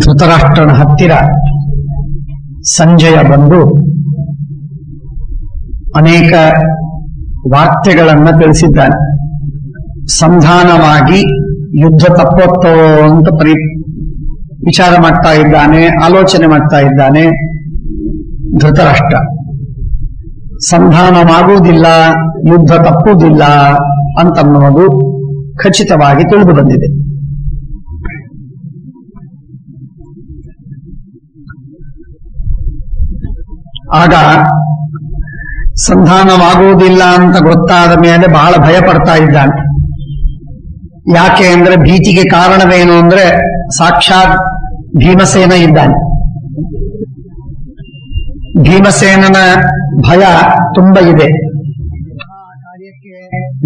ಧೃತರಾಷ್ಟ್ರನ ಹತ್ತಿರ ಸಂಜಯ ಬಂದು ಅನೇಕ ವಾರ್ತೆಗಳನ್ನ ತಿಳಿಸಿದ್ದಾನೆ. ಸಂಧಾನವಾಗಿ ಯುದ್ಧ ತಪ್ಪೊತ್ತೋ ಅಂತ ವಿಚಾರ ಮಾಡ್ತಾ ಇದ್ದಾನೆ, ಆಲೋಚನೆ ಮಾಡ್ತಾ ಇದ್ದಾನೆ ಧೃತರಾಷ್ಟ್ರ. ಸಂಧಾನವಾಗುವುದಿಲ್ಲ, ಯುದ್ಧ ತಪ್ಪುವುದಿಲ್ಲ ಅಂತನ್ನುವುದು ಖಚಿತವಾಗಿ ತಿಳಿದು ಬಂದಿದೆ. ಆಗ ಸಂಧಾನವಾಗುವುದಿಲ್ಲ ಅಂತ ಗೊತ್ತಾದ ಮೇಲೆ ಬಹಳ ಭಯ ಪಡ್ತಾ ಇದ್ದಾನೆ. ಯಾಕೆ ಅಂದ್ರೆ ಭೀತಿಗೆ ಕಾರಣವೇನು ಅಂದ್ರೆ ಸಾಕ್ಷಾತ್ ಭೀಮಸೇನ ಇದ್ದಾನೆ. ಭೀಮಸೇನನ ಭಯ ತುಂಬ ಇದೆ.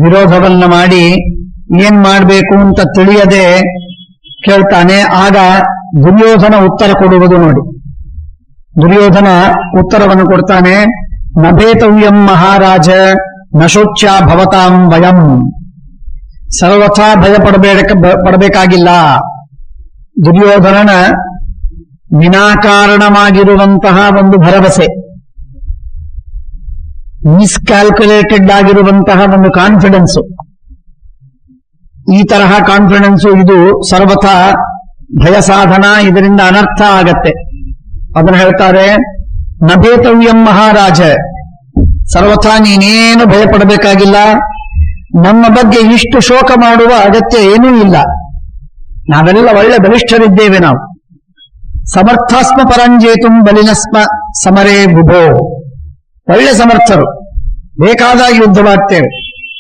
ವಿರೋಧವನ್ನ ಮಾಡಿ ಏನ್ ಮಾಡಬೇಕು ಅಂತ ತಿಳಿಯದೆ ಕೇಳ್ತಾನೆ. ಆಗ ದುರ್ಯೋಧನ ಉತ್ತರ ಕೊಡುವುದು ನೋಡಿ. ದುರ್ಯೋಧನ ಉತ್ತರವನ್ನು ಕೊಡ್ತಾನೆ. ನಭೇತವ್ಯಂ ಮಹಾರಾಜ ನಶೋಚ್ಯ ಭವತಾಂ ವಯಂ. ಸರ್ವಥಾ ಭಯ ಪಡಬೇಕಾಗಿಲ್ಲ. ದುರ್ಯೋಧನನ ವಿನಾಕಾರಣವಾಗಿರುವಂತಹ ಒಂದು ಭರವಸೆ, ಮಿಸ್ಕ್ಯಾಲ್ಕುಲೇಟೆಡ್ ಆಗಿರುವಂತಹ ಒಂದು ಕಾನ್ಫಿಡೆನ್ಸು, ಈ ತರಹ ಕಾನ್ಫಿಡೆನ್ಸು ಇದು ಸರ್ವಥಾ ಭಯ ಸಾಧನ, ಇದರಿಂದ ಅನರ್ಥ ಆಗತ್ತೆ. ಅದನ್ನು ಹೇಳ್ತಾರೆ, ನಭೇತವ್ಯಂ ಮಹಾರಾಜ, ಸರ್ವಥಾ ನೀನೇನು ಭಯ ಪಡಬೇಕಾಗಿಲ್ಲ. ನಮ್ಮ ಬಗ್ಗೆ ಇಷ್ಟು ಶೋಕ ಮಾಡುವ ಅಗತ್ಯ ಏನೂ ಇಲ್ಲ. ನಾವೆಲ್ಲ ಒಳ್ಳೆ ಬಲಿಷ್ಠರಿದ್ದೇವೆ. ನಾವು ಸಮರ್ಥಾಸ್ಮ ಪರಂಜೇತುಂ ಬಲಿನಸ್ಮ ಸಮರೇ ಬುಭೋ. ಒಳ್ಳೆ ಸಮರ್ಥರು, ಬೇಕಾದಾಗ ಯುದ್ಧವಾಗ್ತೇವೆ,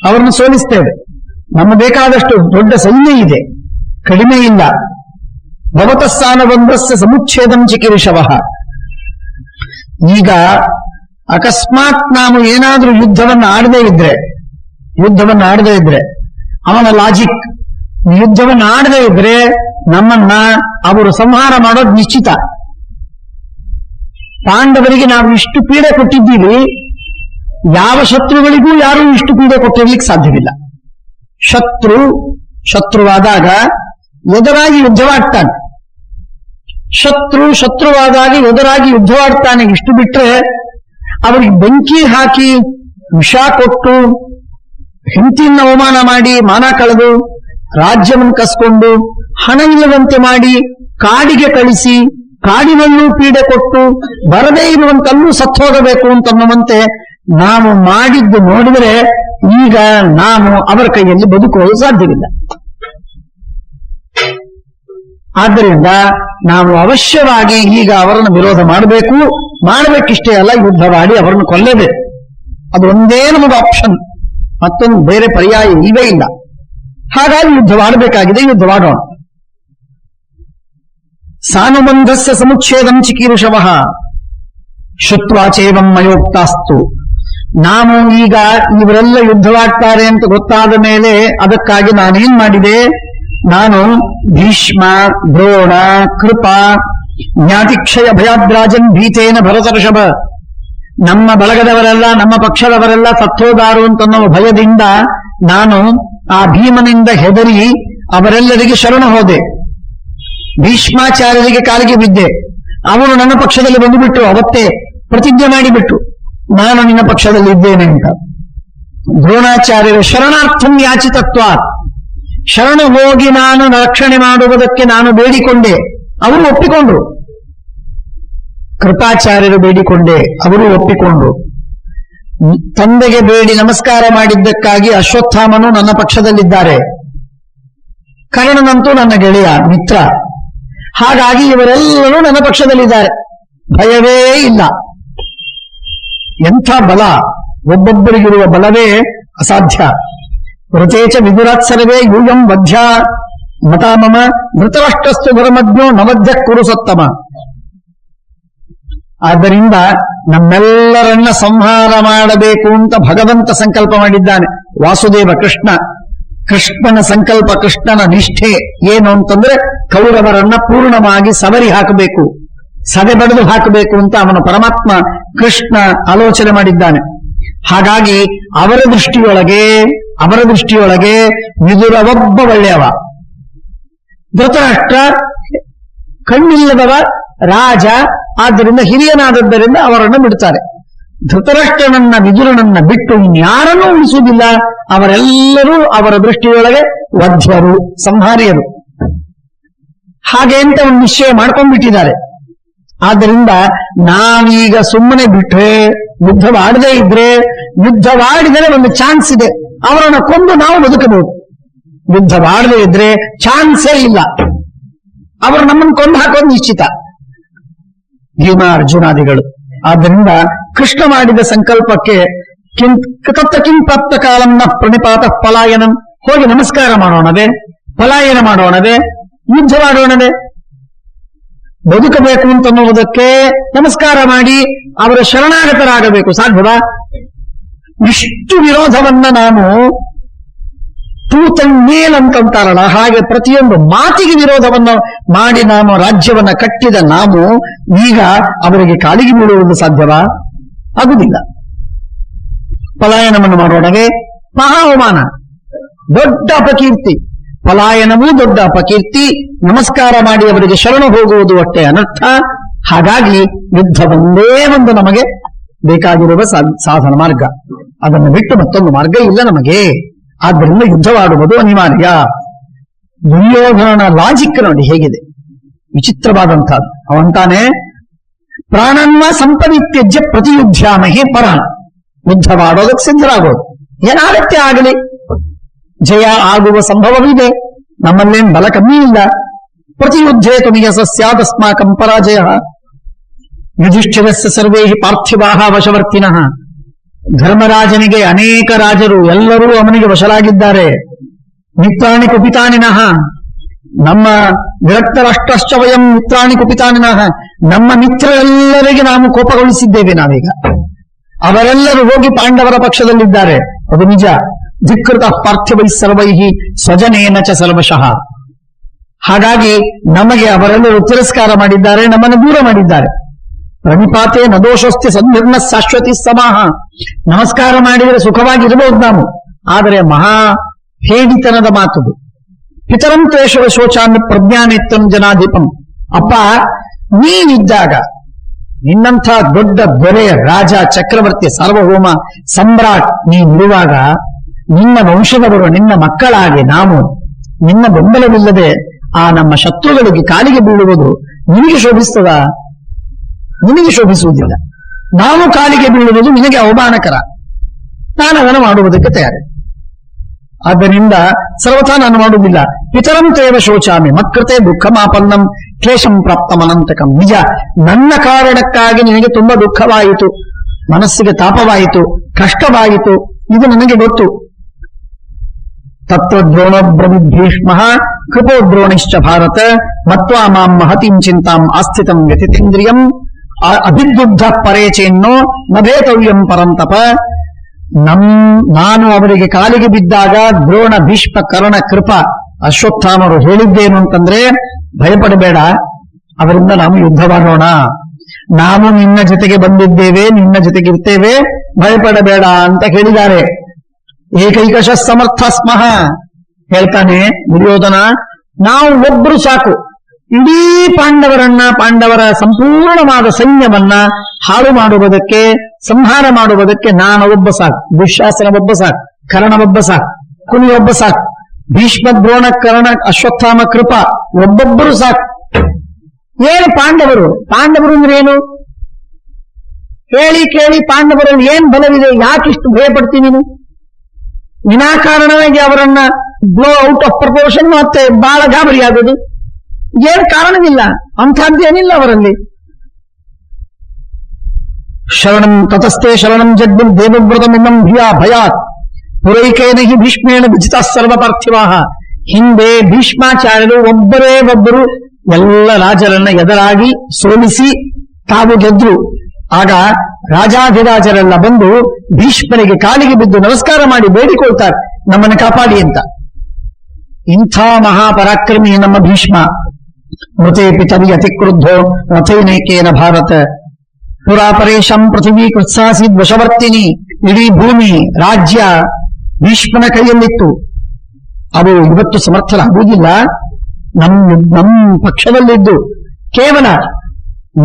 ಅವರನ್ನು ಸೋಲಿಸ್ತೇವೆ. ನಮ್ಮ ಬೇಕಾದಷ್ಟು ದೊಡ್ಡ ಸೈನ್ಯ ಇದೆ, ಕಡಿಮೆ ಇಲ್ಲ. ಭವತಸ್ಥಾನಬಂಧಸ್ಯ ಸಮುಚ್ಛೇದಂ ಚಿಕಿರಿಷವಃ. ಈಗ ಅಕಸ್ಮಾತ್ ನಾವು ಏನಾದ್ರೂ ಯುದ್ಧವನ್ನು ಆಡದೇ ಇದ್ರೆ ಅವನ ಲಾಜಿಕ್, ಯುದ್ಧವನ್ನು ಆಡದೇ ಇದ್ರೆ ನಮ್ಮನ್ನ ಅವರು ಸಂಹಾರ ಮಾಡೋದು ನಿಶ್ಚಿತ. ಪಾಂಡವರಿಗೆ ನಾವು ಇಷ್ಟು ಪೀಡೆ ಕೊಟ್ಟಿದ್ದೀವಿ, ಯಾವ ಶತ್ರುಗಳಿಗೂ ಯಾರೂ ಇಷ್ಟು ಪೀಡೆ ಕೊಟ್ಟಿರ್ಲಿಕ್ಕೆ ಸಾಧ್ಯವಿಲ್ಲ. ಶತ್ರುವಾದಾಗ ಎದುರಾಗಿ ಯುದ್ಧವಾಡ್ತಾನೆ. ಶತ್ರುವಾದಾಗ ಎದುರಾಗಿ ಯುದ್ಧವಾಡ್ತಾನೆ. ಇಷ್ಟು ಬಿಟ್ರೆ ಅವರಿಗೆ ಬೆಂಕಿ ಹಾಕಿ ವಿಷ ಕೊಟ್ಟು ಹೆಂಡತಿಯನ್ನು ಅವಮಾನ ಮಾಡಿ ಮಾನ ಕಳೆದು ರಾಜ್ಯವನ್ನು ಕಸ್ಕೊಂಡು ಹಣ ಇಲ್ಲದಂತೆ ಮಾಡಿ ಕಾಡಿಗೆ ಕಳಿಸಿ ಕಾಡಿನಲ್ಲೂ ಪೀಡೆ ಕೊಟ್ಟು ಬರದೇ ಇರುವಂತಲ್ಲೂ ಸತ್ತೋಗಬೇಕು ಅಂತನ್ನುವಂತೆ ನಾವು ಮಾಡಿದ್ದು ನೋಡಿದರೆ ಈಗ ನಾವು ಅವರ ಕೈಯಲ್ಲಿ ಬದುಕುವುದು ಸಾಧ್ಯವಿಲ್ಲ. ಆದ್ದರಿಂದ ನಾವು ಅವಶ್ಯವಾಗಿ ಈಗ ಅವರನ್ನು ವಿರೋಧ ಮಾಡಬೇಕಿಷ್ಟೇ ಅಲ್ಲ, ಯುದ್ಧವಾಡಿ ಅವರನ್ನು ಕೊಲ್ಲಬೇಕು. ಅದು ಒಂದೇ ನಮಗೆ ಆಪ್ಷನ್, ಮತ್ತೊಂದು ಬೇರೆ ಪರ್ಯಾಯ ಇಲ್ಲವೇ ಇಲ್ಲ. ಹಾಗಾಗಿ ಯುದ್ಧವಾಡಬೇಕಾಗಿದೆ, ಯುದ್ಧವಾಡೋಣ. ಸಾನುಬಂಧಸ್ಯ ಸಮುಚ್ಛೇದಂ ಚಿಕೀರ್ಷವಃ ಶ್ರುತ್ವಾಚೇವಂ ಮಯೋಕ್ತಾಸ್ತು. ನಾವು ಈಗ ಇವರೆಲ್ಲ ಯುದ್ಧವಾಡ್ತಾರೆ ಅಂತ ಗೊತ್ತಾದ ಮೇಲೆ ಅದಕ್ಕಾಗಿ ನಾನೇನ್ ಮಾಡಿದೆ, ನಾನು ಭೀಷ್ಮ, ದ್ರೋಣ, ಕೃಪ, ಜ್ಞಾತಿಕ್ಷಯ ಭಯಾದ್ರಾಜನ್ ಭೀತೇನ ಭರತರ್ಷಭ, ನಮ್ಮ ಬಳಗದವರೆಲ್ಲ ನಮ್ಮ ಪಕ್ಷದವರೆಲ್ಲ ಸತ್ತೋದಾರು ಅಂತನ್ನೋ ಭಯದಿಂದ ನಾನು ಆ ಭೀಮನಿಂದ ಹೆದರಿ ಅವರೆಲ್ಲರಿಗೆ ಶರಣ ಹೋದೆ. ಭೀಷ್ಮಾಚಾರ್ಯರಿಗೆ ಕಾಲಿಗೆ ಬಿದ್ದೆ. ಅವರು ನನ್ನ ಪಕ್ಷದಲ್ಲಿ ಬಂದುಬಿಟ್ಟು ಅವತ್ತೇ ಪ್ರತಿಜ್ಞೆ ಮಾಡಿಬಿಟ್ಟು ನಾನು ನಿನ್ನ ಪಕ್ಷದಲ್ಲಿ ಇದ್ದೇನೆ ಅಂತ. ದ್ರೋಣಾಚಾರ್ಯರು ಶರಣಾರ್ಥಂ ಯಾಚಿತತ್ವ, ಶರಣ ಹೋಗಿ ನಾನು ರಕ್ಷಣೆ ಮಾಡುವುದಕ್ಕೆ ನಾನು ಬೇಡಿಕೊಂಡೆ, ಅವರು ಒಪ್ಪಿಕೊಂಡ್ರು. ಕೃಪಾಚಾರ್ಯರು ಬೇಡಿಕೊಂಡೆ, ಅವರು ಒಪ್ಪಿಕೊಂಡ್ರು. ತಂದೆಗೆ ಬೇಡಿ ನಮಸ್ಕಾರ ಮಾಡಿದ್ದಕ್ಕಾಗಿ ಅಶ್ವತ್ಥಾಮನು ನನ್ನ ಪಕ್ಷದಲ್ಲಿದ್ದಾರೆ. ಕರ್ಣನಂತೂ ನನ್ನ ಗೆಳೆಯ ಮಿತ್ರ. ಹಾಗಾಗಿ ಇವರೆಲ್ಲರೂ ನನ್ನ ಪಕ್ಷದಲ್ಲಿದ್ದಾರೆ, ಭಯವೇ ಇಲ್ಲ. ಎಂಥ ಬಲ! ಒಬ್ಬೊಬ್ಬರಿಗಿರುವ ಬಲವೇ ಅಸಾಧ್ಯ. ವೃತೇಚ ವಿದುರಾತ್ಸರ್ವೇ ಯೂಯಂ ವಧ್ಯ ಮತಾಮಮ ಧೃತರಾಷ್ಟ್ರಸ್ತು ಧರ್ಮಜ್ಞೋ ನವಧ್ಯ ಕುರು ಸತ್ತಮ. ಆದ್ದರಿಂದ ನಮ್ಮೆಲ್ಲರನ್ನ ಸಂಹಾರ ಮಾಡಬೇಕು ಅಂತ ಭಗವಂತ ಸಂಕಲ್ಪ ಮಾಡಿದ್ದಾನೆ. ವಾಸುದೇವ ಕೃಷ್ಣನ ಸಂಕಲ್ಪ, ಕೃಷ್ಣನ ನಿಷ್ಠೆ ಏನು ಅಂತಂದ್ರೆ ಕೌರವರನ್ನ ಪೂರ್ಣವಾಗಿ ಸವರಿ ಹಾಕಬೇಕು, ಸದೆ ಬಡಿದು ಹಾಕಬೇಕು ಅಂತ ಅವನ ಪರಮಾತ್ಮ ಕೃಷ್ಣ ಆಲೋಚನೆ ಮಾಡಿದ್ದಾನೆ. ಹಾಗಾಗಿ ಅವರ ದೃಷ್ಟಿಯೊಳಗೆ ವಿದುರ ಒಬ್ಬ ಒಳ್ಳೆಯವ. ಧೃತರಾಷ್ಟ್ರ ಕಣ್ಣಿಲ್ಲದವ ರಾಜ, ಆದ್ದರಿಂದ ಹಿರಿಯನಾದದ್ದರಿಂದ ಅವರನ್ನು ಬಿಡ್ತಾರೆ. ಧೃತರಾಷ್ಟ್ರನನ್ನ ವಿದುರನನ್ನ ಬಿಟ್ಟು ಇನ್ಯಾರನ್ನೂ ಉಳಿಸುವುದಿಲ್ಲ. ಅವರೆಲ್ಲರೂ ಅವರ ದೃಷ್ಟಿಯೊಳಗೆ ವಧ್ಯರು, ಸಂಹಾರಿಯರು. ಹಾಗೆ ಅಂತ ಒಂದು ನಿಶ್ಚಯ ಮಾಡ್ಕೊಂಡ್ಬಿಟ್ಟಿದ್ದಾರೆ. ಆದ್ದರಿಂದ ನಾವೀಗ ಸುಮ್ಮನೆ ಬಿಟ್ರೆ, ಯುದ್ಧವಾಡದೇ ಇದ್ರೆ, ಯುದ್ಧವಾಡಿದರೆ ಒಂದು ಚಾನ್ಸ್ ಇದೆ, ಅವರನ್ನು ಕೊಂದು ನಾವು ಬದುಕಬಹುದು. ಯುದ್ಧವಾಡದೇ ಇದ್ರೆ ಚಾನ್ಸೇ ಇಲ್ಲ, ಅವರು ನಮ್ಮನ್ನು ಕೊಂದು ಹಾಕೋದು ನಿಶ್ಚಿತ, ಭೀಮ ಅರ್ಜುನಾದಿಗಳು. ಆದ್ದರಿಂದ ಕೃಷ್ಣ ಮಾಡಿದ ಸಂಕಲ್ಪಕ್ಕೆ ಕಿಂಪ್ರಾಪ್ತ ಕಾಲಂನ ಪ್ರಣಿಪಾತ ಪಲಾಯನಂ, ಹೋಗಿ ನಮಸ್ಕಾರ ಮಾಡೋಣವೇ, ಪಲಾಯನ ಮಾಡೋಣವೇ, ಯುದ್ಧವಾಡೋಣವೇ. ಬದುಕಬೇಕು ಅಂತನ್ನುವುದಕ್ಕೆ ನಮಸ್ಕಾರ ಮಾಡಿ ಅವರ ಶರಣಾಗತರಾಗಬೇಕು, ಸಾಧ್ಯವಾ? ಇಷ್ಟು ವಿರೋಧವನ್ನ ನಾವು ತೂತಣ್ಣೇಲ್ ಅಂತಂತಾರಲ್ಲ, ಹಾಗೆ ಪ್ರತಿಯೊಂದು ಮಾತಿಗೆ ವಿರೋಧವನ್ನು ಮಾಡಿ ನಾವು ರಾಜ್ಯವನ್ನ ಕಟ್ಟಿದ ನಾವು ಈಗ ಅವರಿಗೆ ಕಾಲಿಗೆ ಬೀಳುವುದು ಸಾಧ್ಯವಾ? ಆಗುವುದಿಲ್ಲ. ಪಲಾಯನವನ್ನು ಮಾಡೋಣವೇ, ಮಹಾ ಅವಮಾನ, ದೊಡ್ಡ ಅಪಕೀರ್ತಿ. ಪಲಾಯನವೂ ದೊಡ್ಡ ಅಪಕೀರ್ತಿ, ನಮಸ್ಕಾರ ಮಾಡಿ ಅವರಿಗೆ ಶರಣು ಹೋಗುವುದು ಒಟ್ಟೆ ಅನರ್ಥ. ಹಾಗಾಗಿ ಯುದ್ಧ ಒಂದೇ ಒಂದು ನಮಗೆ ಬೇಕಾಗಿರುವ ಸಾಧನ ಮಾರ್ಗ, ಅದನ್ನು ಬಿಟ್ಟು ಮತ್ತೊಂದು ಮಾರ್ಗ ಇಲ್ಲ ನಮಗೆ. ಆದ್ದರಿಂದ ಯುದ್ಧವಾಡುವುದು ಅನಿವಾರ್ಯ. ದುರ್ಯೋಧನನ ಲಾಜಿಕ್ ನೋಡಿ ಹೇಗಿದೆ, ವಿಚಿತ್ರವಾದಂತಹದ್ದು. ಅವಂತಾನೆ ಪ್ರಾಣನ್ವ ಸಂಪದಿತ್ಯಜ್ಯ ಪ್ರತಿಯುದ್ಧಾಮಹೇ ಪರಾಣ. ಯುದ್ಧವಾಡೋದಕ್ಕೆ ಸಿದ್ಧರಾಗೋದು, ಏನಾಗತ್ತೆ ಆಗಲಿ, ಜಯ ಆಗುವ ಸಂಭವವಿದೆ, ನಮ್ಮಲ್ಲೇನು ಬಲ ಕಮ್ಮಿ ಇಲ್ಲ. ಪ್ರತಿಯುದ್ಧೇ ತುಮಿಯಸ ಸ್ಯಾದಸ್ಮಾಕಂ ಪರಾಜಯ. ಯುಧಿಷ್ಠಿರಸ್ಯ ಸರ್ವೇ ಪಾರ್ಥಿವಾಹ ವಶವರ್ತಿನಃ. ಧರ್ಮರಾಜನಿಗೆ ಅನೇಕ ರಾಜರು ಎಲ್ಲರೂ ಅವನಿಗೆ ವಶರಾಗಿದ್ದಾರೆ. ಮಿತ್ರಾಣಿ ಕುಪಿತಾನಿನಃ, ನಮ್ಮ ವಿರಕ್ತ ರಾಷ್ಟ್ರಶ್ಚ ವಯಂ ಮಿತ್ರಾಣಿ ಕುಪಿತಾನಿನಃ, ನಮ್ಮ ಮಿತ್ರರೆಲ್ಲರಿಗೆ ನಾವು ಕೋಪಗೊಳಿಸಿದ್ದೇವೆ ನಾವೀಗ. ಅವರೆಲ್ಲರೂ ಹೋಗಿ ಪಾಂಡವರ ಪಕ್ಷದಲ್ಲಿದ್ದಾರೆ, ಅದು ನಿಜ. ಧಿಕ್ಕೃತ ಪಾರ್ಥಿವೈ ಸರ್ವೈ ಸ್ವಜನೇನ ಚ ಸರ್ವಶಃ. ಹಾಗಾಗಿ ನಮಗೆ ಅವರೆಲ್ಲರೂ ತಿರಸ್ಕಾರ ಮಾಡಿದ್ದಾರೆ, ನಮ್ಮನ್ನು ದೂರ ಮಾಡಿದ್ದಾರೆ. ಪ್ರಣಿಪಾತೆ ನದೋಷಸ್ತಿ ಸಂನಿರ್ಣ ಶಾಶ್ವತಿ ಸಮಾಹ. ನಮಸ್ಕಾರ ಮಾಡಿದರೆ ಸುಖವಾಗಿರಬಹುದು ನಾವು, ಆದರೆ ಮಹಾ ಹೇಡಿತನದ ಮಾತುದು. ಪಿತರಂ ತ್ವೇಷವ ಶೋಚಾನ್ನ ಪ್ರಜ್ಞಾನೇತ್ರಂ ಜನಾಧಿಪಂ. ಅಪ್ಪ, ನೀನಿದ್ದಾಗ, ನಿನ್ನಂಥ ದೊಡ್ಡ ದೊರೆ, ರಾಜ, ಚಕ್ರವರ್ತಿ, ಸಾರ್ವಭೌಮ, ಸಮ್ರಾಟ್ ನೀನಿರುವಾಗ ನಿನ್ನ ವಂಶದವರು, ನಿನ್ನ ಮಕ್ಕಳಾಗಿ ನಾವು ನಿನ್ನ ಬೆಂಬಲವಿಲ್ಲದೆ ಆ ನಮ್ಮ ಶತ್ರುಗಳಿಗೆ ಕಾಲಿಗೆ ಬೀಳುವುದು ನಿನಗೆ ಶೋಭಿಸ್ತದ? ನಿನಗೆ ಶೋಭಿಸುವುದಿಲ್ಲ. ನಾವು ಕಾಲಿಗೆ ಬೀಳುವುದು ನಿನಗೆ ಅವಮಾನಕರ. ನಾನು ಅದನ್ನು ಮಾಡುವುದಕ್ಕೆ ತಯಾರಿ. ಆದ್ದರಿಂದ ಸರ್ವಥಾ ನಾನು ಮಾಡುವುದಿಲ್ಲ. ಪಿತರಂ ತೇವ ಶೋಚಾಮಿ ಮಕ್ಕೃತೆ ದುಃಖಮಾಪನ್ನಂ ಕ್ಲೇಶಂ ಪ್ರಾಪ್ತಮನಂತಕಂ. ನಿಜ, ನನ್ನ ಕಾರಣಕ್ಕಾಗಿ ನಿನಗೆ ತುಂಬಾ ದುಃಖವಾಯಿತು, ಮನಸ್ಸಿಗೆ ತಾಪವಾಯಿತು, ಕಷ್ಟವಾಯಿತು, ಇದು ನನಗೆ ಗೊತ್ತು. ತತ್ರ ದ್ರೋಣ ಬ್ರವಿದ್ಭೀಷ್ಮ ಕೃಪೋ ದ್ರೋಣಿಶ್ಚ ಭಾರತ ಮತ್ವಾ ಮಾಂ ಮಹತೀಂ ಚಿಂತಾಂ ಆಸ್ಥಿತಂ ವ್ಯತಿತೇಂದ್ರಿಯಂ ಅಭಿದ್ಯುದ್ಧ ಪರೇಚೇನ್ನೋ ನಭೇತವ್ಯಂ ಪರಂತಪ. ನಾನು ಅವರಿಗೆ ಕಾಲಿಗೆ ಬಿದ್ದಾಗ ದ್ರೋಣ, ಭೀಷ್ಮ, ಕರ್ಣ, ಕೃಪ, ಅಶ್ವತ್ಥಾಮರು ಹೇಳಿದ್ದೇನು ಅಂತಂದ್ರೆ, ಭಯಪಡಬೇಡ, ಅವರಿಂದ ನಾವು ಯುದ್ಧವಾಡೋಣ, ನಾವು ನಿನ್ನ ಜೊತೆಗೆ ಬಂದಿದ್ದೇವೆ, ನಿನ್ನ ಜೊತೆಗೆ ಇರ್ತೇವೆ, ಭಯಪಡಬೇಡ ಅಂತ ಹೇಳಿದ್ದಾರೆ. ಏಕೈಕಶ ಸಮರ್ಥ ಸ್ಮಃ ಹೇಳ್ತಾನೆ ದುರ್ಯೋಧನ. ನಾವು ಒಬ್ರು ಸಾಕು, ಇಡೀ ಪಾಂಡವರ ಸಂಪೂರ್ಣವಾದ ಸೈನ್ಯವನ್ನ ಹಾಳು ಮಾಡುವುದಕ್ಕೆ, ಸಂಹಾರ ಮಾಡುವುದಕ್ಕೆ ನಾನು ಒಬ್ಬ ಸಾಕು. ದುಶ್ಯಾಸನ ಒಬ್ಬ ಸಾಕು, ಕರ್ಣ ಒಬ್ಬ ಸಾಕು, ಕುನಿ ಒಬ್ಬ ಸಾಕು, ಭೀಷ್ಮ, ದ್ರೋಣ, ಕರ್ಣ, ಅಶ್ವತ್ಥಾಮ, ಕೃಪ ಒಬ್ಬೊಬ್ಬರು ಸಾಕು. ಏನು ಪಾಂಡವರು ಅಂದ್ರೆ ಏನು ಹೇಳಿ ಕೇಳಿ? ಪಾಂಡವರಲ್ಲಿ ಏನ್ ಬಲವಿದೆ? ಯಾಕಿಷ್ಟು ಭಯಪಡ್ತೀನಿ ನೀನು? ವಿನಾಕಾರಣವಾಗಿ ಅವರನ್ನ ಬ್ಲೋ ಔಟ್ ಆಫ್ ಪ್ರಪೋರ್ಷನ್ ಮತ್ತೆ ಬಹಳ ಗಾಬರಿ ಆಗೋದು ಏನ್ ಕಾರಣವಿಲ್ಲ, ಅಂಥದ್ದೇನಿಲ್ಲ ಅವರಲ್ಲಿ. ಶರಣಂ ತತಸ್ಥೆ ಶರಣಂ ಜಗ್ಬಿಲ್ ದೇವವ್ರತಮಿನ್ನಂ ಭಯಾತ್ ಪುರೈಕೇನ ಹಿ ಭೀಷ್ಮೇಣ ವಿಜಿತ ಸರ್ವ ಪಾರ್ಥಿವಾಹ. ಹಿಂದೆ ಭೀಷ್ಮಾಚಾರ್ಯರು ಒಬ್ಬರೇ ಒಬ್ಬರು ಎಲ್ಲ ರಾಜರನ್ನ ಎದುರಾಗಿ ಸೋಲಿಸಿ ತಾವು ಗೆದ್ರು. ಆಗ ರಾಜಾಧಿರಾಜರೆಲ್ಲ ಬಂದು ಭೀಷ್ಮನಿಗೆ ಕಾಲಿಗೆ ಬಿದ್ದು ನಮಸ್ಕಾರ ಮಾಡಿ ಬೇಡಿಕೊಳ್ತಾರೆ, ನಮ್ಮನ್ನು ಕಾಪಾಡಿ ಅಂತ. ಇಂಥ ಮಹಾಪರಾಕ್ರಮಿ ನಮ್ಮ ಭೀಷ್ಮ. ಮೃತೇಪಿ ತವಿ ಅತಿಕ್ರುದ್ಧೋ ರಥೈನೈಕೇನ ಭಾರತ ಪುರಾಪರೇಶಂ ಪೃಥಿವೀ ಕೃತ್ಸಾಸೀದ್ ವಶವರ್ತಿನಿ. ಇಡೀ ಭೂಮಿ, ರಾಜ್ಯ ಭೀಷ್ಮನ ಕೈಯಲ್ಲಿತ್ತು. ಅದು ಇವತ್ತು ಸಮರ್ಥರಾಗುವುದಿಲ್ಲ. ನಮ್ಮ ಪಕ್ಷದಲ್ಲಿದ್ದು ಕೇವಲ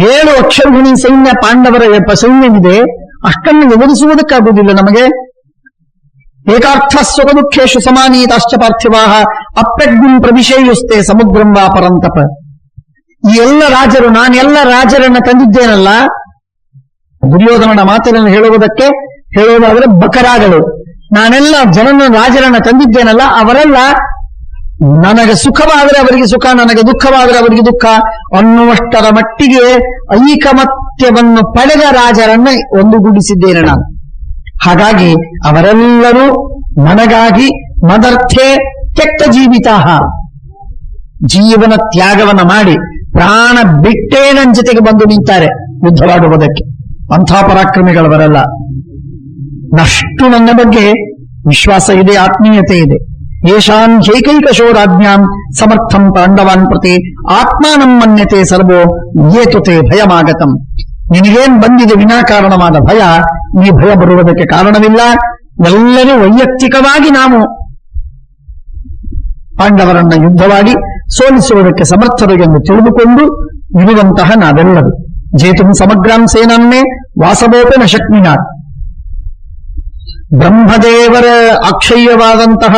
7 ಅಕ್ಷೌಹಿಣಿ ಸೈನ್ಯ ಪಾಂಡವರ ಸೈನ್ಯವಿದೆ, ಅಷ್ಟನ್ನು ಎದುರಿಸುವುದಕ್ಕಾಗುವುದಿಲ್ಲ ನಮಗೆ. ಏಕಾರ್ಥ ಸುಖ ದುಃಖೇಶು ಸಮಾನೀತಾಶ್ಚ ಪಾರ್ಥಿವಾಹ ಅಪ್ರಜ್ಞಂ ಪ್ರವಿಶೇಯುಸ್ತೆ ಸಮುದ್ರಂ ವಾ ಪರಂತಪ. ಈ ಎಲ್ಲ ರಾಜರು, ನಾನೆಲ್ಲ ರಾಜರನ್ನ ತಂದಿದ್ದೇನಲ್ಲ, ದುರ್ಯೋಧನನ ಮಾತನ್ನು ಹೇಳುವುದಾದ್ರೆ ಬಕರಾಗಳು, ನಾನೆಲ್ಲ ರಾಜರನ್ನ ತಂದಿದ್ದೇನಲ್ಲ, ಅವರೆಲ್ಲ ನನಗೆ ಸುಖವಾದರೆ ಅವರಿಗೆ ಸುಖ, ನನಗೆ ದುಃಖವಾದರೆ ಅವರಿಗೆ ದುಃಖ ಅನ್ನುವಷ್ಟರ ಮಟ್ಟಿಗೆ ಐಕಮತ್ಯವನ್ನು ಪಡೆದ ರಾಜರನ್ನ ಒಂದುಗೂಡಿಸಿದ್ದೇನೆ ನಾನು. ಹಾಗಾಗಿ ಅವರೆಲ್ಲರೂ ನನಗಾಗಿ ಮದರ್ಥೆ ತ್ಯಕ್ತ ಜೀವಿತಾ, ಜೀವನ ತ್ಯಾಗವನ್ನ ಮಾಡಿ ಪ್ರಾಣ ಬಿಟ್ಟೇ ನನ್ನ ಜೊತೆಗೆ ಬಂದು ನಿಂತಾರೆ ಯುದ್ಧವಾಡುವುದಕ್ಕೆ. ಅಂಥ ಪರಾಕ್ರಮಿಗಳವರಲ್ಲ. ನಷ್ಟು ನನ್ನ ಬಗ್ಗೆ ವಿಶ್ವಾಸ ಇದೆ, ಆತ್ಮೀಯತೆ ಇದೆ. ಯೇಷಾಂ ಹೈಕೈಕಶೋ ರಾಜ್ಞಾಂ ಸಮರ್ಥಂ ಪಾಂಡವಾನ್ ಪ್ರತಿ ಆತ್ಮಾನಂ ಮನ್ಯತೆ ಸರ್ವೋ ಯೇತುತೆ ಭಯಮಾಗತಂ. ನಿನಗೇನ್ ಬಂದಿದೆ ವಿನಾಕಾರಣವಾದ ಭಯ, ಈ ಭಯ ಬರುವುದಕ್ಕೆ ಕಾರಣವಿಲ್ಲ. ಎಲ್ಲರೂ ವೈಯಕ್ತಿಕವಾಗಿ ನಾವು ಪಾಂಡವರನ್ನ ಯುದ್ಧವಾಡಿ ಸೋಲಿಸುವುದಕ್ಕೆ ಸಮರ್ಥರು ಎಂದು ತಿಳಿದುಕೊಂಡು ಇರುವಂತಹ ನಾವೆಲ್ಲರೂ ಜೇತುಂ ಸಮಗ್ರಾಂ ಸೇನನ್ನೇ ವಾಸವೋಪನ ಶಕ್ಮಿನ. ಬ್ರಹ್ಮದೇವರ ಅಕ್ಷಯ್ಯವಾದಂತಹ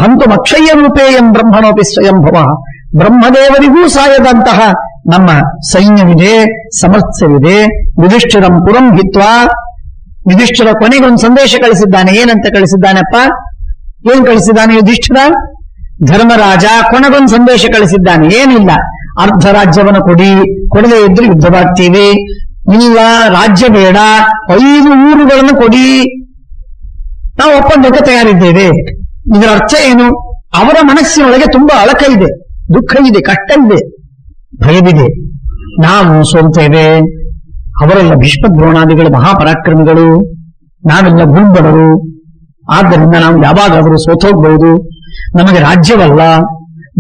ಹಂತು ಅಕ್ಷಯ್ಯ ರೂಪೇಯಂ ಬ್ರಹ್ಮಣೋಪಿ ಸ್ವಯಂಭವ, ಬ್ರಹ್ಮದೇವರಿಗೂ ಸಾಯದಂತಹ ನಮ್ಮ ಸೈನ್ಯವಿದೆ, ಸಮರ್ಥವಿದೆ. ಯುಧಿಷ್ಠಿರಂ ಪುರಂ ಹಿತ್ವಾ, ಯುಧಿಷ್ಠಿರ ಕೊನೆಗೊಂದು ಸಂದೇಶ ಕಳಿಸಿದ್ದಾನೆ. ಏನಂತ ಕಳಿಸಿದ್ದಾನಪ್ಪ? ಏನ್ ಕಳಿಸಿದ್ದಾನೆ ಯುಧಿಷ್ಠಿರ? ಧರ್ಮರಾಜ ಕೊನೆಗೊಂದು ಸಂದೇಶ ಕಳಿಸಿದ್ದಾನೆ. ಏನಿಲ್ಲ, ಅರ್ಧ ರಾಜ್ಯವನ್ನು ಕೊಡಿ, ಕೊಡದೇ ಇದ್ರೆ ಯುದ್ಧವಾಗ್ತೀವಿ. ಇಲ್ಲ, ರಾಜ್ಯ ಬೇಡ, 5 ಊರುಗಳನ್ನು ಕೊಡಿ, ನಾವು ಒಪ್ಪಂದಕ್ಕೆ ತಯಾರಿದ್ದೇವೆ. ಇದರ ಅರ್ಥ ಏನು? ಅವರ ಮನಸ್ಸಿನೊಳಗೆ ತುಂಬಾ ಅಳಕ ಇದೆ, ದುಃಖ ಇದೆ, ಕಷ್ಟ ಇದೆ, ಭಯವಿದೆ. ನಾವು ಸೋಲ್ತೇವೆ, ಅವರೆಲ್ಲ ಭೀಷ್ಮ ದ್ರೋಣಾದಿಗಳು ಮಹಾಪರಾಕ್ರಮಿಗಳು, ನಾವೆಲ್ಲ ಭೂಂಬಡರು. ಆದ್ದರಿಂದ ನಾವು ಯಾವಾಗಾದರೂ ಸೋತೋಗ್ಬಹುದು. ನಮಗೆ ರಾಜ್ಯವಲ್ಲ,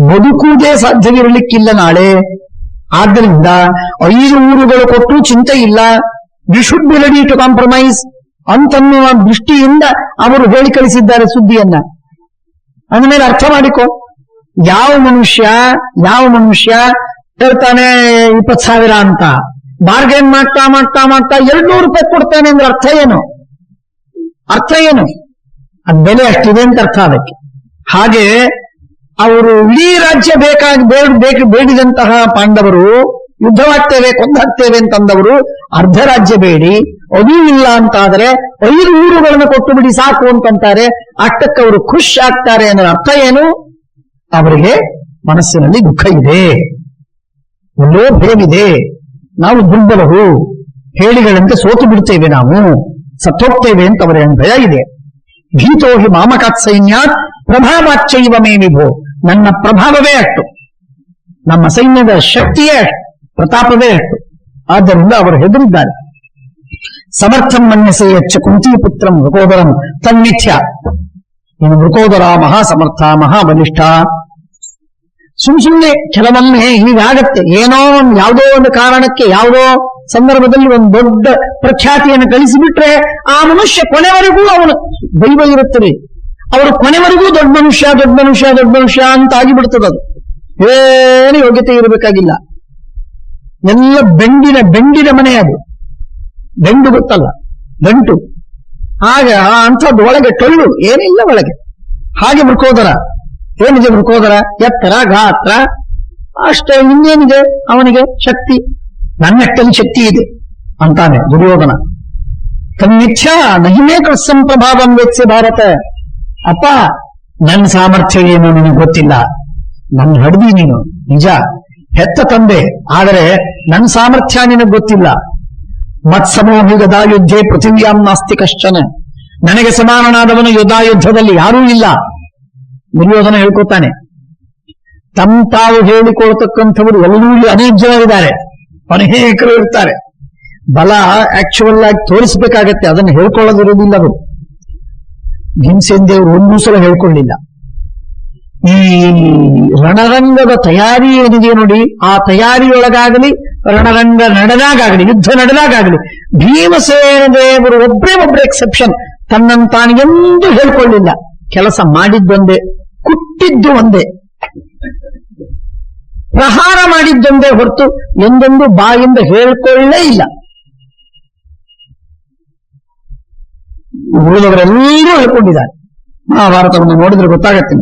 ಬದುಕುವುದೇ ಸಾಧ್ಯವಿರಲಿಕ್ಕಿಲ್ಲ ನಾಳೆ. ಆದ್ದರಿಂದ 5 ಊರುಗಳು ಕೊಟ್ಟು ಚಿಂತೆ ಇಲ್ಲ, we should be ready to compromise ಅಂತನ್ನುವ ದೃಷ್ಟಿಯಿಂದ ಅವರು ಹೇಳಿ ಕಳಿಸಿದ್ದಾರೆ ಸುದ್ದಿಯನ್ನ. ಅಂದಮೇಲೆ ಅರ್ಥ ಮಾಡಿಕೊ, ಯಾವ ಮನುಷ್ಯ ಹೇಳ್ತಾನೆ 20,000 ಅಂತ, ಬಾರ್ಗೇನ್ ಮಾಡ್ತಾ 200 ರೂಪಾಯಿ ಕೊಡ್ತಾನೆ ಅಂದ್ರೆ ಅರ್ಥ ಏನು? ಅದ್ ಬೆಲೆ ಅಷ್ಟಿದೆ ಅಂತ ಅರ್ಥ ಅದಕ್ಕೆ. ಹಾಗೆ ಅವರು ಇಡೀ ರಾಜ್ಯ ಬೇಡಿದಂತಹ ಪಾಂಡವರು, ಯುದ್ಧವಾಗ್ತೇವೆ ಕೊಂದಾಗ್ತೇವೆ ಅಂತಂದವರು ಅರ್ಧ ರಾಜ್ಯ ಬೇಡಿ, ಅದೂ ಇಲ್ಲ ಅಂತಾದರೆ 5 ಊರುಗಳನ್ನು ಕೊಟ್ಟು ಬಿಡಿ ಸಾಕು ಅಂತಂತಾರೆ. ಅಷ್ಟಕ್ಕೆ ಅವರು ಖುಷ್ ಆಗ್ತಾರೆ ಅನ್ನೋ ಅರ್ಥ ಏನು? ಅವರಿಗೆ ಮನಸ್ಸಿನಲ್ಲಿ ದುಃಖ ಇದೆ, ಎಲ್ಲೋ ಭಯವಿದೆ, ನಾವು ದುರ್ಬಲರು, ಹೇಳಿಗಳಂತೆ ಸೋತು ಬಿಡ್ತೇವೆ, ನಾವು ಸತ್ತೋಗ್ತೇವೆ ಅಂತ ಅವರ ಭಯ ಇದೆ. ಭೀತೋ ಹಿ ಮಾಮಕಾತ್ ಸೈನ್ಯಾತ್ ಪ್ರಭಾವಾಚ್ಚೈವ ಮೇ ವಿಭೋ, ನನ್ನ ಪ್ರಭಾವವೇ ಅಷ್ಟು, ನಮ್ಮ ಸೈನ್ಯದ ಶಕ್ತಿಯೇ ಅಷ್ಟು, ಪ್ರತಾಪವೇ ಅಷ್ಟು. ಆದ್ದರಿಂದ ಅವರು ಹೆದರಿದ್ದಾರೆ. ಸಮರ್ಥಂ ಮನ್ಯಸೆ ಯಚ್ಚ ಕುಂತಿ ಪುತ್ರಂ ವೃಕೋದರಂ ತನ್ಮಿಥ್ಯ. ಇನ್ನು ವೃಕೋದರ ಮಹಾಸಮರ್ಥ, ಮಹಾಬಲಿಷ್ಠ. ಸುಮ್ಮನೆ ಕೆಲವೊಮ್ಮೆ ಹೀಗಾಗತ್ತೆ, ಯಾವುದೋ ಒಂದು ಕಾರಣಕ್ಕೆ ಯಾವುದೋ ಸಂದರ್ಭದಲ್ಲಿ ಒಂದು ದೊಡ್ಡ ಪ್ರಖ್ಯಾತಿಯನ್ನು ಗಳಿಸಿಬಿಟ್ರೆ ಆ ಮನುಷ್ಯ ಕೊನೆವರೆಗೂ ಅವನು ದೈವ ಇರುತ್ತದೆ, ಅವರು ಕೊನೆವರೆಗೂ ದೊಡ್ಡ ಮನುಷ್ಯ ಅಂತ ಆಗಿಬಿಡ್ತದದು. ಏನು ಯೋಗ್ಯತೆ ಇರಬೇಕಾಗಿಲ್ಲ, ಎಲ್ಲ ಬೆಂಡಿನ ಮನೆ ಅದು. ಬೆಂಡು ಗೊತ್ತಲ್ಲ, ಗಂಟು. ಆಗ ಅಂಥದ್ದು ಒಳಗೆ ಟೊಳ್ಳು ಏನಿಲ್ಲ ಒಳಗೆ. ಹಾಗೆ ವೃಕೋದರ, ಏನಿದೆ ವೃಕೋದರ? ಎತ್ತರ, ಗಾತ್ರ ಅಷ್ಟೇ, ಇನ್ನೇನಿದೆ ಅವನಿಗೆ ಶಕ್ತಿ? ನನ್ನಷ್ಟಲ್ಲಿ ಶಕ್ತಿ ಇದೆ ಅಂತಾನೆ ದುರ್ಯೋಧನ. ತನ್ನಿಚ್ಛ ನಹಿಮೇ ಕೃತ್ಸಂ ಪ್ರಭಾವಂ ವೇತ್ಸ್ಯ ಭಾರತ. ಅಪ್ಪ, ನನ್ನ ಸಾಮರ್ಥ್ಯ ಏನು ನಿನಗೆ ಗೊತ್ತಿಲ್ಲ, ನನ್ನ ಹಡ್ದಿ ನೀನು ನಿಜ, ಹೆತ್ತ ತಂದೆ, ಆದರೆ ನನ್ನ ಸಾಮರ್ಥ್ಯ ನಿನಗೆ ಗೊತ್ತಿಲ್ಲ. ಮತ್ಸಮೋಹಿ ಗದಾಯುದ್ಧೆ ಪೃಥಿವ್ಯಾಂ ನಾಸ್ತಿ ಕಶ್ಚನ. ನನಗೆ ಸಮಾನನಾದವನು ಯುದ್ಧದಲ್ಲಿ ಯಾರೂ ಇಲ್ಲ. ದುರ್ಯೋಧನ ಹೇಳ್ಕೊತಾನೆ. ತಾವು ಹೇಳಿಕೊಳ್ತಕ್ಕಂಥವರು ಎಲ್ಲರೂ ಅನೇಕ ಜನ ಇದ್ದಾರೆ, ಅನೇಕರು ಇರ್ತಾರೆ. ಬಲ ಆಕ್ಚುವಲ್ ಆಗಿ ತೋರಿಸಬೇಕಾಗತ್ತೆ, ಅದನ್ನು ಹೇಳ್ಕೊಳ್ಳೋದಿರೋದಿಲ್ಲ. ಅವರು ಭೀಮಸೇನ್ ದೇವರು ಒಂದೂ ಸಲ ಹೇಳ್ಕೊಳ್ಳಿಲ್ಲ. ಈ ರಣರಂಗದ ತಯಾರಿ ಏನಿದೆ ನೋಡಿ, ಆ ತಯಾರಿಯೊಳಗಾಗಲಿ, ರಣರಂಗ ನಡೆದಾಗಲಿ, ಯುದ್ಧ ನಡೆದಾಗಲಿ, ಭೀಮಸೇನ ದೇವರು ಒಬ್ಬರೇ ಎಕ್ಸೆಪ್ಷನ್, ತನ್ನಂತಾನು ಎಂದೂ ಹೇಳ್ಕೊಳ್ಳಿಲ್ಲ. ಕೆಲಸ ಮಾಡಿದ್ದೊಂದೇ, ಕುಟ್ಟಿದ್ದು ಒಂದೇ. ಪ್ರಹಾರ ಮಾಡಿದ್ದೊಂದೇ ಹೊರತು ಎಂದೊಂದು ಬಾಯಿಂದ ಹೇಳ್ಕೊಳ್ಳೇ ಇಲ್ಲ. ಉಳಿದವರೆಲ್ಲರೂ ಹೇಳ್ಕೊಂಡಿದ್ದಾರೆ. ಮಹಾಭಾರತವನ್ನು ನೋಡಿದ್ರೆ ಗೊತ್ತಾಗತ್ತೆ.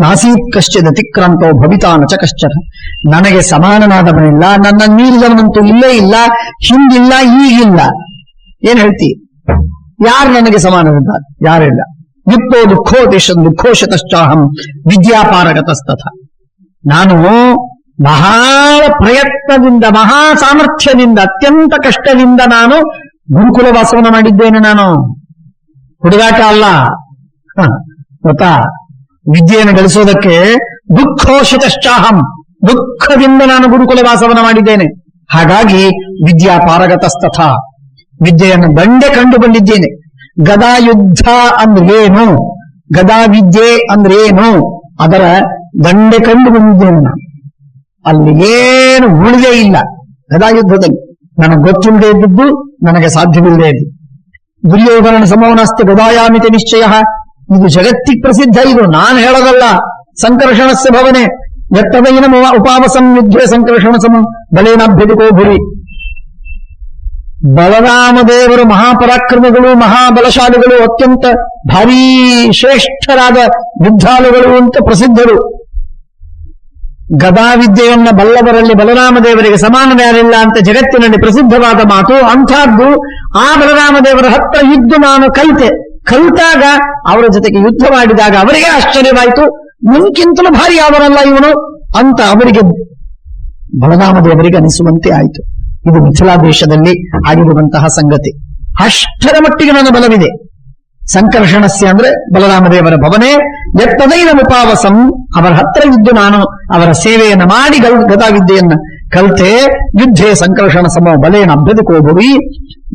ನಾಸೀತ್ ಕಶ್ಚಿದ್ ಅತಿಕ್ರಾಂತೋ ಭವಿತಾ ನಚ ಕಶ್ಚನ. ನನಗೆ ಸಮಾನನಾದವನಿಲ್ಲ, ನನ್ನ ಮೀರಿದವನಂತೂ ಇಲ್ಲೇ ಇಲ್ಲ, ಹಿಂದಿಲ್ಲ, ಈಗಿಲ್ಲ. ಏನ್ ಹೇಳ್ತಿ? ಯಾರು ನನಗೆ ಸಮಾನವಿದ್ದಾರೆ? ಯಾರಿಲ್ಲ. ಯುಕ್ತೋ ದುಃಖೋಶತಶ್ಚಾಹಂ ವಿದ್ಯಾಪಾರಗತಸ್ತಥ. ನಾನು ಬಹಳ ಪ್ರಯತ್ನದಿಂದ, ಮಹಾ ಸಾಮರ್ಥ್ಯದಿಂದ, ಅತ್ಯಂತ ಕಷ್ಟದಿಂದ ನಾನು ಗುರುಕುಲ ವಾಸವನ್ನ ಮಾಡಿದ್ದೇನೆ. ನಾನು ಹುಡುಗಾಟ ಅಲ್ಲ. ಗೊತ್ತಾ? ವಿದ್ಯೆಯನ್ನು ಗಳಿಸೋದಕ್ಕೆ ದುಃಖೋಶತಶ್ಚಾಹಂ, ದುಃಖದಿಂದ ನಾನು ಗುರುಕುಲ ವಾಸವನ್ನ ಮಾಡಿದ್ದೇನೆ. ಹಾಗಾಗಿ ವಿದ್ಯಾಪಾರಗತಸ್ತಥ, ವಿದ್ಯೆಯನ್ನು ದಂಡೆ ಕಂಡು ಬಂದಿದ್ದೇನೆ. ಗದಾಯುದ್ಧ ಅಂದ್ರೇನು, ಗದಾ ವಿದ್ಯೆ ಅಂದ್ರೇನು, ಅದರ ದಂಡೆ ಕಂಡು ಬಂದಿದ್ದೇನೆ ನಾನು. ಅಲ್ಲಿ ಏನು ಉಳಿದೇ ಇಲ್ಲ. ಗದಾಯುದ್ಧದಲ್ಲಿ ನನಗೆ ಗೊತ್ತಿಲ್ಲದೆ ಇದ್ದದ್ದು, ನನಗೆ ಸಾಧ್ಯವಿಲ್ಲದೆ ಇದ್ದು. ದುರ್ಯೋಧನನ ಸಮವನಸ್ತು ಗದಾಯಾಮಿತಿ ನಿಶ್ಚಯ. ಇದು ಜಗತ್ತಿಗೆ ಪ್ರಸಿದ್ಧ. ಇದು ನಾನು ಹೇಳೋದಲ್ಲ. ಸಂಕರ್ಷಣಸ್ಯ ಭವನೆ ಯತ್ತದೈನ ಉಪಾವಸಂ ಯುದ್ಧೆ ಸಂಕರ್ಷಣ ಸಮ ಬಲೇನಾಭ್ಯಧಿಕೋ ಭುರಿ. ಬಲರಾಮದೇವರು ಮಹಾಪರಾಕ್ರಮಿಗಳು, ಮಹಾಬಲಶಾಲಿಗಳು, ಅತ್ಯಂತ ಭಾರೀ ಶ್ರೇಷ್ಠರಾದ ಯುದ್ಧಾಳುಗಳು ಅಂತ ಪ್ರಸಿದ್ಧರು. ಗದಾವಿದ್ಯೆಯನ್ನ ಬಲ್ಲವರಲ್ಲಿ ಬಲರಾಮದೇವರಿಗೆ ಸಮಾನವ್ಯಾರಿಲ್ಲ ಅಂತ ಜಗತ್ತಿನಲ್ಲಿ ಪ್ರಸಿದ್ಧವಾದ ಮಾತು. ಅಂಥದ್ದು ಆ ಬಲರಾಮದೇವರ ಹತ್ರ ಇದ್ದು ನಾನು ಕಲಿತಾಗ ಅವರ ಜೊತೆಗೆ ಯುದ್ಧ ಮಾಡಿದಾಗ ಅವರಿಗೆ ಆಶ್ಚರ್ಯವಾಯಿತು. ನನ್ಗಿಂತಲೂ ಭಾರಿ ಅವರಲ್ಲ ಇವನು ಅಂತ ಅವರಿಗೆ, ಬಲರಾಮದೇವರಿಗೆ ಅನಿಸುವಂತೆ ಆಯಿತು. ಇದು ಮಿಥಿಲಾ ದೇಶದಲ್ಲಿ ಆಗಿರುವಂತಹ ಸಂಗತಿ. ಅಷ್ಟರ ಮಟ್ಟಿಗೆ ನನ್ನ ಬಲವಿದೆ. ಸಂಕರ್ಷಣಸ್ಯ ಅಂದ್ರೆ ಬಲರಾಮದೇವರ ಭವನೆ ಯತ್ತದೈನ ಉಪಾವಸಂ, ಅವರ ಹತ್ರ ಇದ್ದು ನಾನು ಅವರ ಸೇವೆಯನ್ನು ಮಾಡಿ ಗದಾವಿದ್ಯೆಯನ್ನ ಕಲಿತೆ. ಯುದ್ಧೇ ಸಂಕರ್ಷಣ ಸಮ ಬಲೇನ ಅಭ್ಯಧಿಕೋಭುವಿ,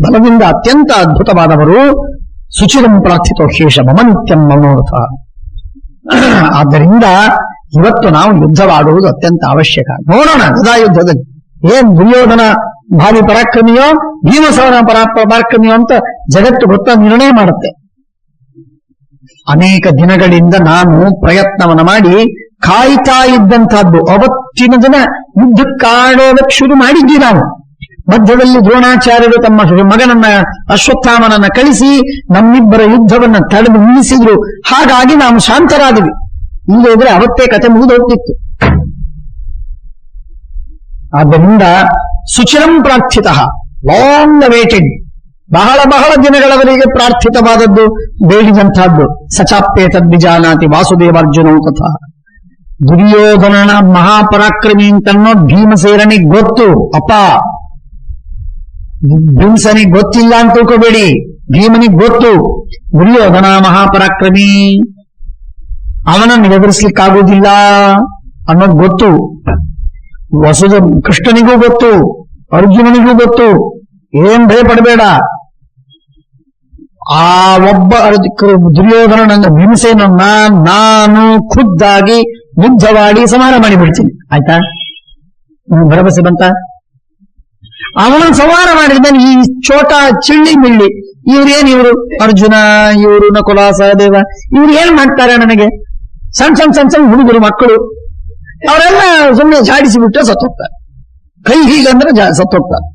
ಬಲದಿಂದ ಅತ್ಯಂತ ಅದ್ಭುತವಾದವರು. ಸುಚಿರಂ ಪ್ರಾರ್ಥಿತೋ ಶೇಷ ಮಮ ನಿತ್ಯಂ ಮನೋರಥ. ಆದ್ದರಿಂದ ಇವತ್ತು ನಾವು ಯುದ್ಧವಾಡುವುದು ಅತ್ಯಂತ ಅವಶ್ಯಕ. ನೋಡೋಣ ಗದಾಯುದ್ಧದಲ್ಲಿ ಏನ್ ದುರ್ಯೋಧನ ಭಾರಿ ಪರಾಕ್ರಮಿಯೋ, ಭೀಮಸೇನ ಪರಾಕ್ರಮಿಯೋ ಅಂತ ಜಗತ್ತು ಗೊತ್ತ ನಿರ್ಣಯ ಮಾಡುತ್ತೆ. ಅನೇಕ ದಿನಗಳಿಂದ ನಾನು ಪ್ರಯತ್ನವನ್ನ ಮಾಡಿ ಕಾಯ್ತಾ ಇದ್ದಂತಹದ್ದು. ಅವತ್ತಿನ ದಿನ ಯುದ್ಧಕ್ಕಾಡೋದಕ್ಕೆ ಶುರು ಮಾಡಿದ್ವಿ ನಾವು. ಮಧ್ಯದಲ್ಲಿ ದ್ರೋಣಾಚಾರ್ಯರು ತಮ್ಮ ಮಗನನ್ನ ಅಶ್ವತ್ಥಾಮನನ್ನ ಕಳಿಸಿ ನಮ್ಮಿಬ್ಬರ ಯುದ್ಧವನ್ನ ತಡೆದು ನಿಲ್ಲಿಸಿದ್ರು. ಹಾಗಾಗಿ ನಾವು ಶಾಂತರಾದ್ವಿ. ಇಲ್ಲದ್ರೆ ಅವತ್ತೇ ಕತೆ ಮುಗಿದು ಹೋಗ್ತಿತ್ತು. ಆದ್ದರಿಂದ ಸುಚಿರಂ ಪ್ರಾರ್ಥಿತ, ಲಾಂಗ್ ಅವೇಟೆಡ್, ಬಹಳ ಬಹಳ ದಿನಗಳವರೆಗೆ ಪ್ರಾರ್ಥಿತವಾದದ್ದು, ಬೇಡಿದಂತಹದ್ದು. ಸಚಾಪ್ಯೇ ತದ್ವಿಜಾನಾತಿ ವಾಸುದೇವಾರ್ಜುನೌ ತಥಾ. ದುರ್ಯೋಧನನ ಮಹಾಪರಾಕ್ರಮಿ ಅಂತನ್ನೋ ಭೀಮಸೇನಿಗೆ ಗೊತ್ತು. ಅಪ್ಪ, ಭೀಮಸನಿಗೆ ಗೊತ್ತಿಲ್ಲ ಅಂತ ತಿಳ್ಕೋಬೇಡಿ, ಭೀಮನಿಗೆ ಗೊತ್ತು ದುರ್ಯೋಧನ ಮಹಾಪರಾಕ್ರಮಿ, ಅವನನ್ನು ಎದುರಿಸ್ಲಿಕ್ಕಾಗೋದಿಲ್ಲ ಅನ್ನೋದು ಗೊತ್ತು. ಕೃಷ್ಣನಿಗೂ ಗೊತ್ತು, ಅರ್ಜುನನಿಗೂ ಗೊತ್ತು. ಏನ್ ಭಯ ಪಡಬೇಡ. ಆ ಒಬ್ಬ ದುರ್ಯೋಧನನ ಭೀಮಸೇನನ್ನ ನಾನು ಖುದ್ದಾಗಿ ಯುದ್ಧವಾಡಿ ಸಂಹಾರ ಮಾಡಿಬಿಡ್ತೀನಿ. ಆಯ್ತಾ? ಭರವಸೆ ಬಂತ? ಅವನನ್ನು ಸಂಹಾರ ಮಾಡಿದ ಈ ಚೋಟ ಚಿಳ್ಳಿ ಮಿಳ್ಳಿ ಇವ್ರು ಅರ್ಜುನ, ಇವರು ನಕುಲ ಸಹದೇವ, ಇವ್ರು ಏನ್ ಮಾಡ್ತಾರೆ ನನಗೆ? ಸಣ್ಣ ಸಣ್ಣ ಹುಡುಗರು ಮಕ್ಕಳು, ಅವರೆಲ್ಲ ಸುಮ್ಮನೆ ಜಾಡಿಸಿಬಿಟ್ಟು ಸತ್ತೋಗ್ತಾರೆ. ಕೈ ಹೀಗಂದ್ರೆ ಸತ್ತೋಗ್ತಾರೆ.